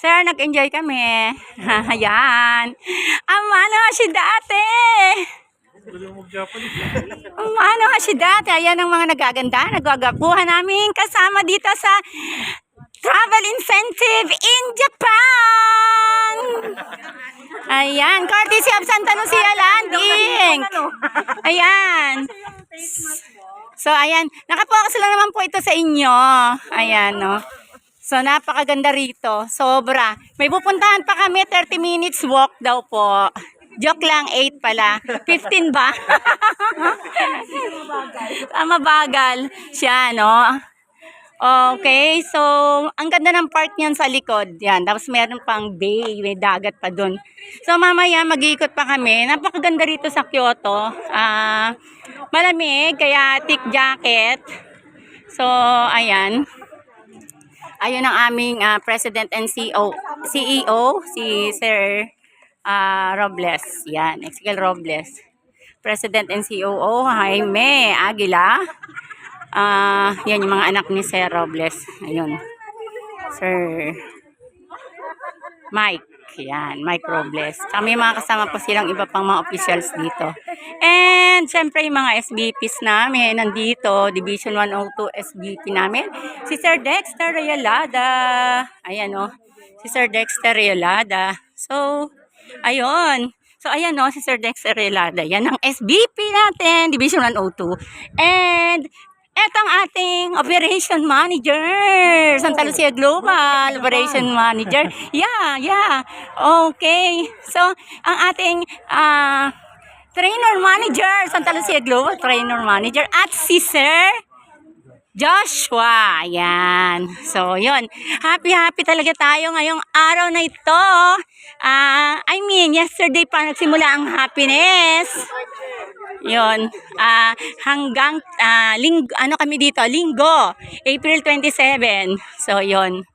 Sir, nag-enjoy kami. Ayan. Amano si dati. Amano si dati. Ayan ang mga nagaganda. Nagwagapuhan namin kasama dito sa travel incentive in Japan. Ayan. Courtesy of Santa Lucia Landing. Ayan. So, ayan. Nakapokus lang naman po ito sa inyo. Ayan, no. So, napakaganda rito. Sobra. May pupuntahan pa kami, 30 minutes walk daw po. Joke lang, 8 pala. 15 ba? Mabagal siya, no? Okay, so, ang ganda ng park niyan sa likod. Yan, tapos meron pang bay, may dagat pa dun. So, mamaya mag-iikot pa kami. Napakaganda rito sa Kyoto. Malamig, kaya thick jacket. So, ayan. Ayun ang aming President and CEO, si Sir Robles. Yan, Ezekiel Robles. President and COO, Jaime Aguila. Yan yung mga anak ni Sir Robles. Ayun. Sir Mike. Yan, Mike Robles. Kami mga kasama po silang iba pang mga officials dito. And syempre yung mga SBPs namin nandito, Division 102 SBP namin. Si Sir Dexter Realada. Ayan o. Si Sir Dexter Realada. So, ayun. So, ayan o, si Sir Dexter Realada. Yan ang SBP natin, Division 102. And etong ating operation manager, Santa Lucia Global Operation Manager. Yeah. Okay. So, ang ating trainer manager, Santa Lucia Global Trainer Manager, at si Sir Joshua. Ayan. So, yun. Happy talaga tayo ngayong araw na ito. Yesterday pa nagsimula ang happiness. Yun. Hanggang kami dito, Linggo, April 27. So, yun.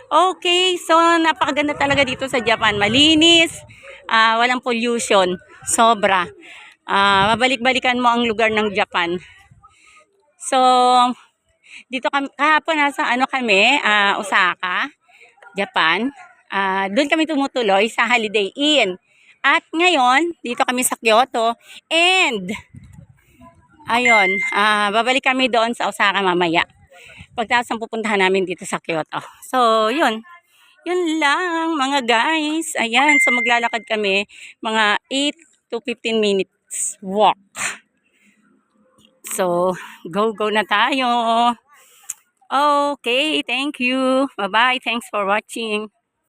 Okay. So, napakaganda talaga dito sa Japan. Malinis. Walang pollution. Sobra. Mabalik-balikan mo ang lugar ng Japan. So, dito kahapon nasa kami, Osaka, Japan. Doon kami tumutuloy sa Holiday Inn. At ngayon, dito kami sa Kyoto. And, ayun, babalik kami doon sa Osaka mamaya. Pagkatapos ang pupuntahan namin dito sa Kyoto. So, yun. Yun lang, mga guys. Ayan, so maglalakad kami mga 8 to 15 minutes walk. So, go na tayo. Okay, thank you. Bye-bye. Thanks for watching.